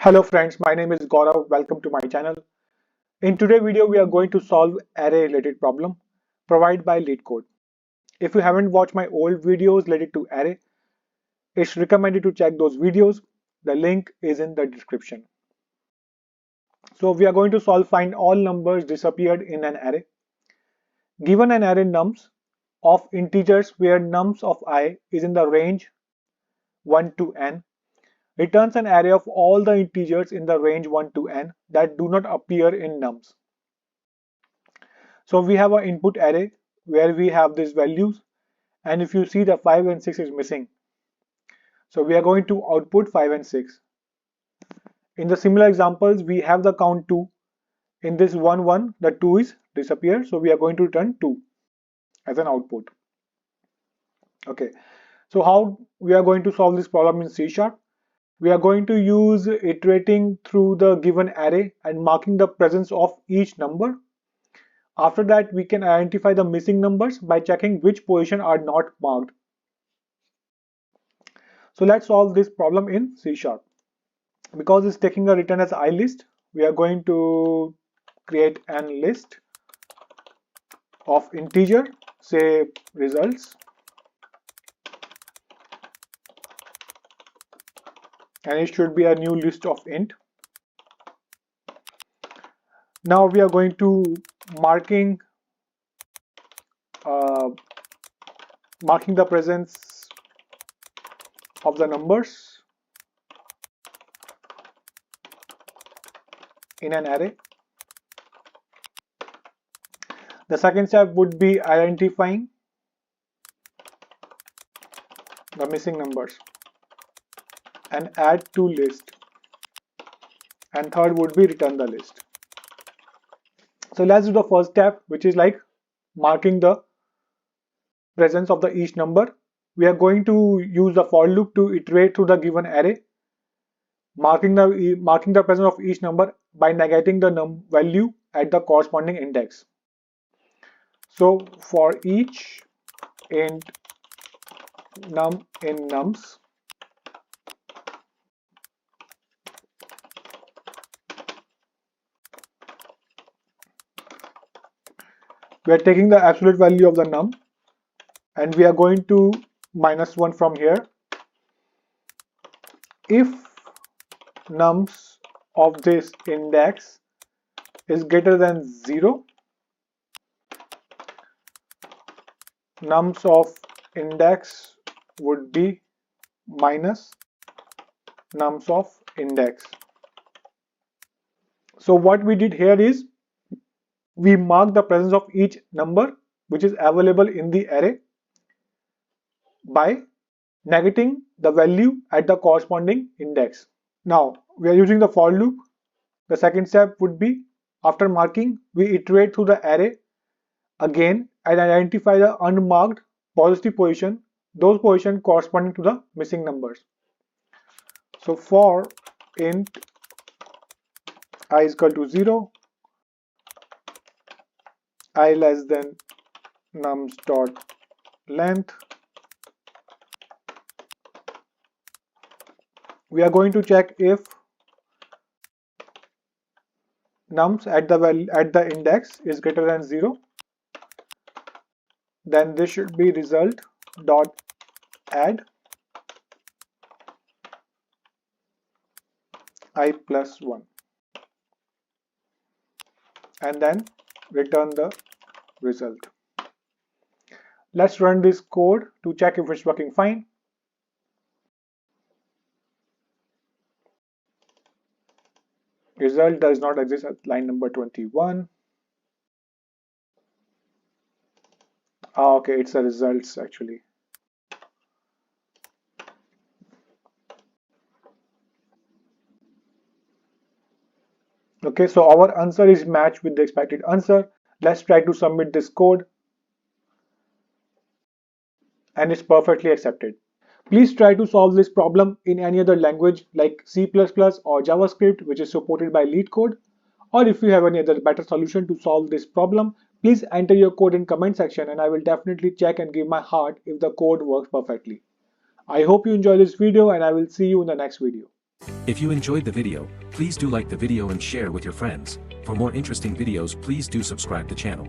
Hello friends, my name is Gaurav. Welcome to my channel. In today's video, we are going to solve array related problem provided by Leetcode. If you haven't watched my old videos related to array, it's recommended to check those videos. The link is in the description. So we are going to find all numbers disappeared in an array. Given an array nums of integers where nums of I is in the range 1 to n, returns an array of all the integers in the range 1 to n that do not appear in nums. So we have an input array where we have these values, and if you see, the 5 and 6 is missing. So we are going to output 5 and 6. In the similar examples, we have the count 2. In this 1 1, the 2 is disappeared, so we are going to return 2 as an output. Okay, so how we are going to solve this problem in C#? We are going to use iterating through the given array and marking the presence of each number. After that, we can identify the missing numbers by checking which position are not marked. So let's solve this problem in C#. Because it's taking a return as I list, we are going to create an list of integer, say results, and it should be a new list of int. Now we are going to marking the presence of the numbers in an array. The second step would be identifying the missing numbers and add to list, and third would be return the list. So let's do the first step, which is like marking the presence of the each number. We are going to use the for loop to iterate through the given array, marking the presence of each number by negating the value at the corresponding index. So for each int num in nums, we are taking the absolute value of the num and we are going to minus 1 from here. If nums of this index is greater than 0, nums of index would be minus nums of index. So what we did here is we mark the presence of each number which is available in the array by negating the value at the corresponding index. Now we are using the for loop. The second step would be, after marking, we iterate through the array again and identify the unmarked positive position, those positions corresponding to the missing numbers. So for int I is equal to 0, I less than nums dot length, we are going to check if nums at the index is greater than 0, then this should be result dot add I plus 1, and then return the result. Let's run this code to check if it's working fine. Result does not exist at line number 21. Okay, it's the results actually. Okay, so our answer is matched with the expected answer. Let's try to submit this code, and it's perfectly accepted. Please try to solve this problem in any other language like C++ or JavaScript, which is supported by Leetcode. Or if you have any other better solution to solve this problem, please enter your code in comment section and I will definitely check and give my heart if the code works perfectly. I hope you enjoy this video and I will see you in the next video. If you enjoyed the video, please do like the video and share with your friends. For more interesting videos, please do subscribe the channel.